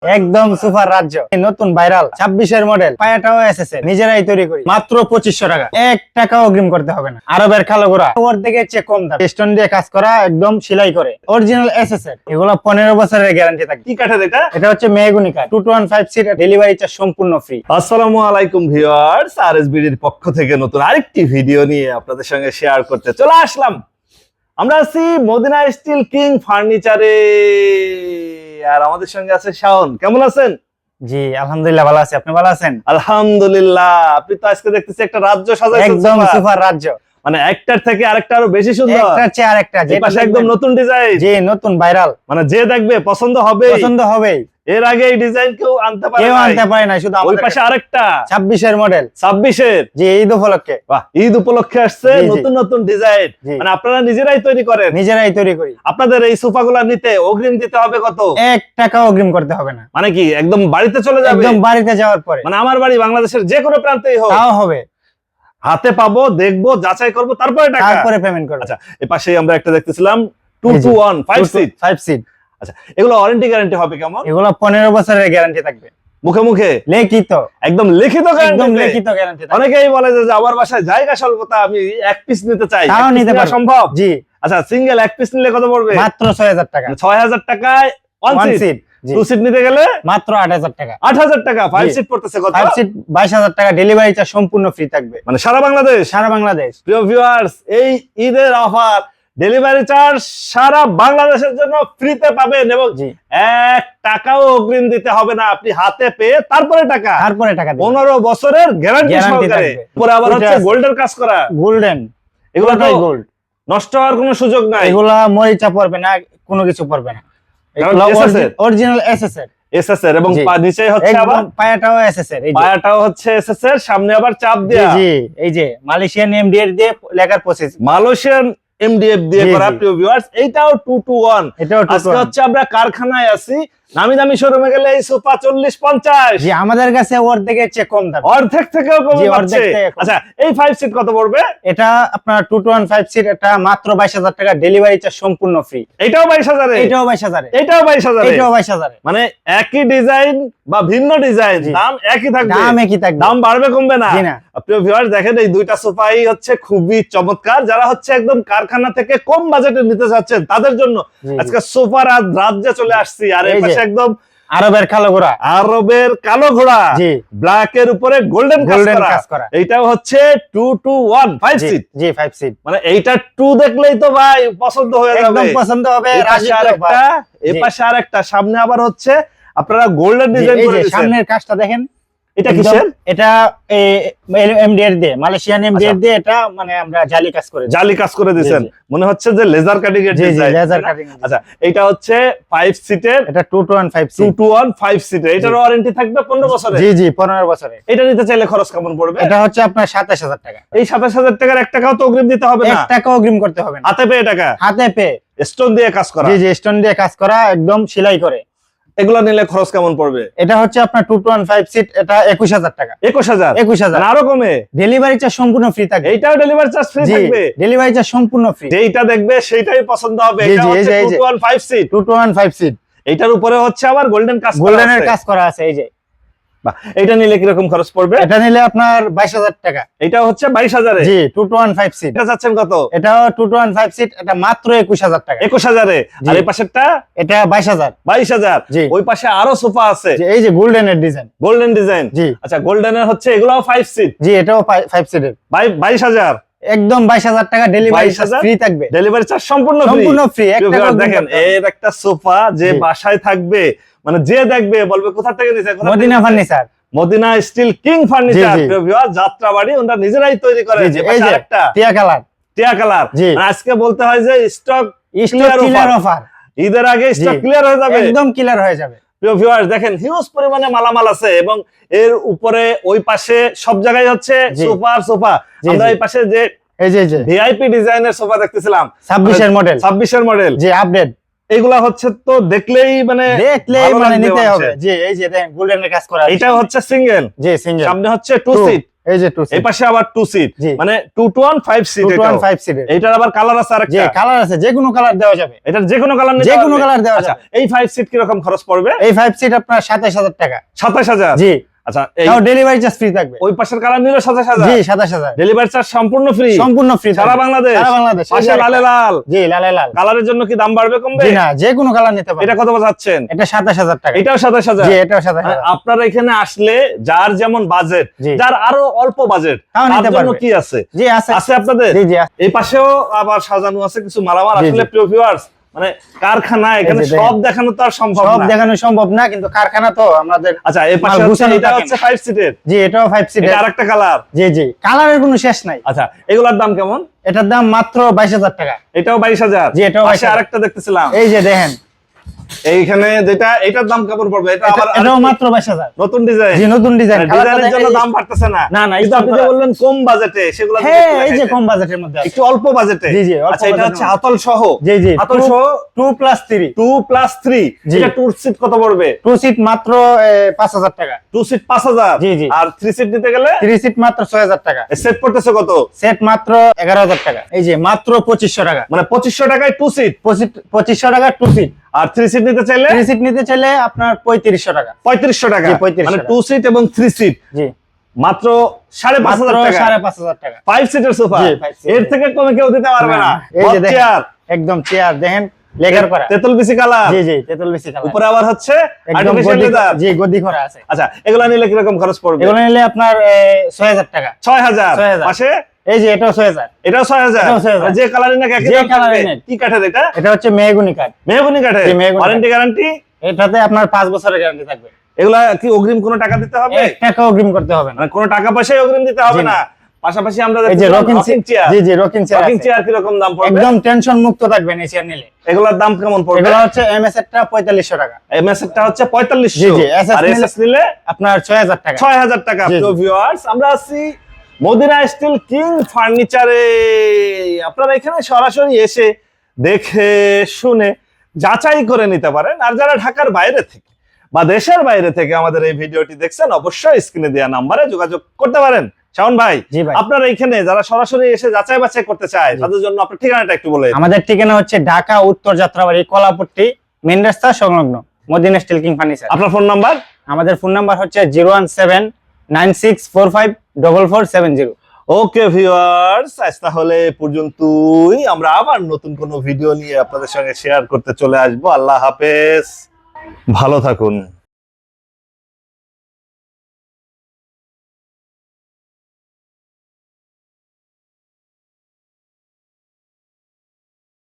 একদম সুপার রাজ্য নতুন ভাইরাল 26-এর মডেল পায়াটাও এসেছে নিজেরাই তৈরি করি মাত্র 2500 টাকা 1 টাকাও অগ্রিম করতে হবে না। আরবের কালো ঘোড়া ওর দিকে চেয়ে কম দাম স্টোন দিয়ে কাজ করা একদম সেলাই করে অরিজিনাল এসএসএর এগুলো 15 বছরের গ্যারান্টি থাকে। কি কাঠের এটা? এটা হচ্ছে মেহগনি কাঠ 2215 সিট ডেলিভারি চার্জ সম্পূর্ণ ফ্রি। আসসালামু আলাইকুম ভিউয়ার্স, আরএসবিডির পক্ষ থেকে নতুন আরেকটি ভিডিও নিয়ে আপনাদের সঙ্গে শেয়ার করতে চলে আসলাম। আমরা আছি মদিনা স্টিল কিং ফার্নিচারে আর আমাদের সঙ্গে আছে শাওন। কেমন আছেন? জি আলহামদুলিল্লাহ ভালো আছি, আপনি ভালো আছেন? আলহামদুলিল্লাহ। আপনি তো আজকে দেখতেছি একটা রাজ্য সাজাইছেন, একদম সুপার রাজ্য, মানে একটার থেকে আরেকটা আরো বেশি সুন্দর, একটার চেয়ে আরেকটা, যে পাশে একদম নতুন ডিজাইন, জি নতুন ভাইরাল, মানে যে দেখবে পছন্দ হবে। এর আগে এই ডিজাইন কেউ আনতে পারে না, শুধু ওই আমাদের পাশে আরেকটা 26-এর মডেল 26-এর, জি ঈদ উপলক্ষে। বাহ, ঈদ উপলক্ষে আসছে জি, জি। নতুন নতুন ডিজাইন, জি। মানে আপনারা নিজেরাই তৈরি করেন? নিজেরাই তৈরি করি। আপনাদের এই সোফাগুলো নিতে অগ্রিম দিতে হবে কত? 1 টাকাও অগ্রিম করতে হবে না। মানে কি একদম বাড়িতে চলে যাবে? একদম বাড়িতে যাওয়ার পরে, মানে আমার বাড়ি বাংলাদেশের যে কোনো প্রান্তেই হোক, তাও হবে, হাতে পাবো, দেখবো, যাচাই করবো, তারপরে টাকা, তারপরে পেমেন্ট করব। আচ্ছা, এই পাশেই আমরা একটা দেখতেছিলাম 221 5 সিট। 5 সিট। আচ্ছা, এগুলো ওয়ারেন্টি গ্যারান্টি হবে কেমন? এগুলো 15 বছরের গ্যারান্টি থাকবে, মুখে মুখে লিখিত, একদম লিখিত গ্যারান্টি। একদম লিখিত গ্যারান্টি থাকবে। অনেকেই বলে যে আমার বাসায় জায়গা স্বল্পতা, আমি এক পিস নিতে চাই, তাও এক piece নিতে নেওয়া পারবে। সম্ভব? জি আচ্ছা, সিঙ্গেল এক পিস নিলে কত পড়বে? মাত্র 6000 টাকা। 6000 টাকায় ওয়ান 1 সিট। সিট, জি 2 সিট নিতে গেলে মাত্র 8000 টাকা। 8000 টাকা। 5 জি। সিট পড়তেছে কত? 5 সিট 22000 টাকা, ডেলিভারি চার্জ সম্পূর্ণ ফ্রি থাকবে মানে সারা বাংলাদেশ। সারা বাংলাদেশ। প্রিয় ভিউয়ার্স, এই ঈদের অফার ডেলিভারি চার্জ সারা বাংলাদেশের জন্য ফ্রিতে পাবেন এবং জি 1 টাকাও অগ্রিম দিতে হবে না। আপনি হাতে পেয়ে তারপরে টাকা, তারপরে টাকা দিবেন। 15 বছরের গ্যারান্টি Guarantee সহকারে। থাকবে। পরে আবার ওইটা হচ্ছে আছে। গোল্ডের কাজ করা, গোল্ডেন, এগুলো তো গোল্ড, নষ্ট হওয়ার কোনো সুযোগ নাই। এগুলা মরিচা পড়বে না, কোনো কিছু পড়বে না। কারণ এগুলা SSR অরিজিনাল এসএসএর, এসএসআর এবং জি। নিচে হচ্ছে আবার একদম পায়াটাও এসএসএর, এই যে পায়াটাও হচ্ছে এসএসআর, সামনে আবার চাপ জি দেয়া, জি এই যে মালয়েশিয়ান এমডিএর দিয়ে লেখার প্রসেস, মালয়েশিয়ান এমডিএফ দিয়ে জি, করা। জি। প্রিয় ভিউয়ার্স, এইটাও 221। এটাও আজকে হচ্ছে আমরা কারখানায় আছি, নামি দামি শোরুমে গেলে এই সোফা 40-50, জি আমাদের কাছে অর্ধেকের চেয়ে কম দাম। অর্ধেক থেকেও কমে জি, পাচ্ছে। অর্ধেক থেকে কম। আচ্ছা, এই 5 সিট কত পড়বে? এটা আপনার 215 সিট, এটা মাত্র 22000 টাকা, ডেলিভারি চার্জ সম্পূর্ণ ফ্রি। এটাও 22000 এ, এটাও 22000 এ, এটাও 22000 এ। এটাও 22000 এ। মানে একই ডিজাইন বা ভিন্ন ডিজাইন, জি। দাম একই থাকবে, দাম একই থাকবে, দাম বাড়বে কমবে না। জি না। প্রিয় ভিউয়ার্স, দেখেন এই দুইটা সোফাই হচ্ছে খুবই চমৎকার। যারা হচ্ছে একদম কারখানা থেকে কম বাজেটে নিতে যাচ্ছেন তাদের জন্য জি, জি। আজকে সোফার রাজ্যে চলে আসছি। আর এই এই যে। পাশে একদম আরবের কালো ঘোড়া, আরবের কালো ঘোড়া, জি ব্ল্যাক এর উপরে গোল্ডেন গোল্ডেন কাজ কাজ করা, করা। এইটাও হচ্ছে 221 5 জি সিট। জি 5 সিট, মানে এইটা 2 দেখলেই তো ভাই পছন্দ হয়ে যাবে। একদম পছন্দ হবে। এই পাশে আরেকটা, এই জি। পাশে আরেকটা, সামনে আবার হচ্ছে আপনারা গোল্ডেন জি, ডিজাইন এই করে যে দিয়েছেন। সামনের কাজটা দেখেন, এটা একদম- কিসের? এটা এমডিআর দিয়ে, মালয়েশিয়ান এমডিআর দিয়ে, এটা মানে আমরা জালি কাজ করে দিই। জালি কাজ করে দিয়েছেন, জি, মনে হচ্ছে যে লেজার কাটিং এর G G design. Laser cutting. আচ্ছা, এটা হচ্ছে 5 সিটের, এটা 215 সিট, 221 5 সিটের। এটার ওয়ারেন্টি থাকবে 15 বছরের। জি জি 15 বছরে। এটা নিতে চাইলে খরচ কেমন পড়বে? এটা হচ্ছে আপনার 27000 টাকা। এই 27000 টাকার 1 টাকাও তো অগ্রিম দিতে হবে 1 না, টাকা অগ্রিম করতে হবে না, হাতে পেয়ে টাকা, হাতে পেয়ে। স্টোন দিয়ে কাজ করা। জি জি স্টোন দিয়ে কাজ করা, একদম সেলাই করে। এগুলো নিলে খরচ কেমন পড়বে? এটা হচ্ছে আপনার 215 সিট, এটা 21000 টাকা। 21000। 21000, আরো কমে? ডেলিভারি চার্জ সম্পূর্ণ ফ্রি থাকবে। এইটাও ডেলিভারি চার্জ ফ্রি জি থাকবে? ডেলিভারি চার্জ সম্পূর্ণ ফ্রি। যেইটা দেখবে সেইটাই পছন্দ হবে। জি, এটা জি, হচ্ছে এই যে। 215 সিট। 215 সিট, এইটার উপরে হচ্ছে আবার গোল্ডেন কাজ করা গোল্ডেনের আছে। কাজ করা আছে, এই যে। বাহ, এইটা নিলে কি রকম খরচ পড়বে? এটা নিলে আপনার 22000 টাকা। এটা হচ্ছে 22000 এ। জি 215 সিট, এটা যাচ্ছেন কত? এটাও 215 সিট, এটা মাত্র 21000 টাকা। 21000 এ। জি। আর এই পাশেরটা এটা 22000। 22000। জি। ওই পাশে আরো সোফা আছে, যে এই যে গোল্ডেনের ডিজাইন। Golden design. জি আচ্ছা, গোল্ডেনের হচ্ছে এগুলাও 5 সিট, জি এটাও 5 সিটের, 22000। একদম 22000 টাকা, ডেলিভারি 22,000 ফ্রি থাকবে, ডেলিভারি চার্জ সম্পূর্ণ ফ্রি। সম্পূর্ণ ফ্রি। 1 টাকা দেখেন এর একটা সোফা যে জি। বাসায় থাকবে, মানে যে দেখবে বলবে কোথা থেকে নিছে, কোথা থেকে মদিনা নিছে? Furniture. Madina steel king furniture. জি, জি। যাত্রাবাড়ি, ওনারা নিজেরাই তৈরি করে। জি, জি, এই যে আরেকটা টিয়া কালার, টিয়া কালার। জি। আজকে বলতে হয় যে স্টক স্টক ক্লিয়ার অফার, ঈদের আগে স্টক জি। ক্লিয়ার হয়ে যাবে। একদম ক্লিয়ার হয়ে যাবে। প্রিয় ভিউয়ার্স, দেখেন হিউজ পরিমাণে মালামাল আছে এবং এর উপরে ওই পাশে সব জায়গায় হচ্ছে জি। সোফা। জি, আমরা জি। এই পাশে যে এই যে ভিআইপি ডিজাইনের সোফা দেখতেছিলাম, 26-এর মডেল, 26-এর মডেল। জি আপডেট, এগুলা হচ্ছে তো দেখলেই মানে দেখলেই ভালো মানে লাগবে নিতে হবে। মানুষের। জি এই যে দেখেন গোল্ডেনের কাজ করা, এটা হচ্ছে সিঙ্গেল, জি সিঙ্গেল, সামনে হচ্ছে 2 সিট। এই যে 2 এই সিট পাশে আবার 2 সিট, জি। মানে 2 to 1 5 সিট। 2 to 1 5 সিটের এইটার আবার কালার আছে যে আরেকটা? কালার আছে, যে কোনো কালার দেওয়া যাবে, এটার যে কোনো কালার যে কোনো কালার দেওয়া আচ্ছা, যাবে। এই 5 সিট কি রকম খরচ পড়বে? এই 5 সিট আপনার 27000 টাকা। 27000? জি। আচ্ছা, এই তাও ডেলিভারি চার্জ ফ্রি থাকবে। ওই পাশের কালার নিলে 27000? জি 27000 ডেলিভারি চার্জ সম্পূর্ণ ফ্রি? সম্পূর্ণ ফ্রি সারা বাংলাদেশ? সারা বাংলাদেশ। পাশে লালে লাল? জি লালে লাল। কালারের জন্য কি দাম বাড়বে কমবে? জি না, যে কোনো কালার নিতে পারবেন। এটা কত বাজাচ্ছেন? এটা 27000 টাকা। এটাও 27000? জি এটাও 27000। আপনারা এখানে আসলে যার যেমন বাজেট, জি। যার আরো অল্প বাজেট, তাও তার নিতে জন্য পারবে। কি আছে? জি আছে আছে আপনাদের? জি জি আছে। এই পাশেও আবার সাজানো আছে কিছু মালামাল। জি, আসলে জি। প্রিয় ভিউয়ার্স, মানে কারখানা, এখানে এই যে সব দেখেন। দেখানো তো আর সম্ভব সব না। দেখানো সম্ভব না, কিন্তু কারখানা তো আমাদের। আচ্ছা, এই পাশে মাল হচ্ছে, গুছানো এটা থাকে হচ্ছে না। 5 সিটের। জি এটাও 5 এটা সিটের। আরেকটা কালার। জি জি, কালারের কোনো শেষ নাই। আচ্ছা, এগুলার দাম কেমন? এটার দাম মাত্র 22000 টাকা। এটাও 22000? জি, এটাও পাশে 22,000 আরেকটা দেখতেছিলাম, এই যে দেখেন, এইখানে যেটা, এটার দাম কেমন পড়বে? এটা আবার এটাও মাত্র 22000। নতুন ডিজাইন? জি নতুন ডিজাইন। ডিজাইনের জন্য দাম বাড়তেছে না? না, না, কিন্তু আপনি যে বললেন কম বাজেটে, সেগুলো হ্যাঁ এই যে কম বাজেটের মধ্যে আছে। একটু অল্প বাজেটে। জি, জি, অল্প আচ্ছা, এটা বাজেটের হচ্ছে মধ্যে। হাতল সহ? জি জি, হাতল সহ 2+3 2+3। জি। এটা 2 সিট কত পড়বে? 2 সিট মাত্র 5000 টাকা। 2 সিট 5000? জি, জি। আর 3 সিট নিতে গেলে 3 সিট মাত্র 6000 টাকা। সেট পড়তেছে কত? সেট মাত্র 11000 টাকা। এই যে মাত্র 2500 টাকা। মানে 2500 টাকায় 2 সিট। 2500 টাকা 2 সিট। আর 3 সিট নিতে চাইলে 3 সিট নিতে চাইলে আপনার 3500 টাকা। 3500 টাকা। জি, 3500 মানে টাকা। 2 সিট এবং 3 সিট জি মাত্র মাত্র 5500 টাকা। 5500 টাকা। 5 সিটের সোফা, জি, 5 সিটের। এর থেকে কমে কেউ দিতে পারবে না। এই যে দেখেন, চেয়ার, একদম চেয়ার দেখেন, লেগার করা। তেতুল বিসি কালার। জি জি, তেতুল বেশি কালার। উপরে আবার হচ্ছে একদম আর্টিফিশিয়াল গদি, লেদার। জি গদি করা আছে। আচ্ছা, এগুলা নিলে কিরকম খরচ পড়বে? এগুলো নিলে আপনার 6000 টাকা। 6000? 6000 পাশে এই যে এটাও 6000। এটাও 6000? এটাও 6000। যে কালারই না একই যে দাম কালারই থাকবে? নেন। কি কাঠের এটা? এটা হচ্ছে মেহগনি কাঠ। মেহগনি কাঠের? জি, মেহগনি ওয়ারেন্টি গ্যারান্টি? এটাতে আপনার 5 বছরের গ্যারান্টি থাকবে। এগুলা কি অগ্রিম কোনো টাকা দিতে হবে? 1 টাকা অগ্রিম করতে হবে না। মানে কোনো টাকা পয়সাই অগ্রিম দিতে হবে জি না? না। পাশাপাশি আমরা এই যে দেখতেছিলাম রকিং rocking চেয়ার। জি জি, রকিং চেয়ার রকিং আছে। চেয়ার কি রকম দাম পড়বে? একদম টেনশন মুক্ত থাকবেন এই চেয়ার নিলে। এগুলার দাম কেমন পড়বে? এগুলো হচ্ছে এমএস এরটা 4500 টাকা। এমএস এরটা হচ্ছে 4500। জি, জি, SS আর এসএস নিলে আপনার 6000 টাকা। 6000 টাকা। জি, জি। তো ভিউয়ার্স, আমরা আছি মদিনা স্টিল কিং ফার্নিচারে। আপনারা এখানে সরাসরি এসে দেখে শুনে যাচাই করে নিতে পারেন। আর যারা ঢাকার বাইরে থেকে বা দেশের বাইরে থেকে আমাদের এই ভিডিওটি দেখছেন, অবশ্যই স্ক্রিনে দেওয়া নাম্বারে যোগাযোগ করতে পারেন। শাওন ভাই, জি ভাই। আপনারা এখানে যারা সরাসরি এসে যাচাই বাছাই করতে চায়, জি। তাদের জন্য আপনার ঠিকানাটা একটু বলে দিন। আমাদের ঠিকানা হচ্ছে ঢাকা উত্তর যাত্রাবাড়ি কলাপট্টি মেন রাস্তা সংলগ্ন মদিনা স্টিল কিং ফার্নিচার। আপনার ফোন নাম্বার? আমাদের ফোন নাম্বার হচ্ছে 01796454470। ওকে ভিউয়ার্স, আজ তাহলে এ পর্যন্তই। আমরা আবার নতুন কোনো ভিডিও নিয়ে আপনাদের সঙ্গে শেয়ার করতে চলে আসবো। আল্লাহ হাফেজ, ভালো থাকুন।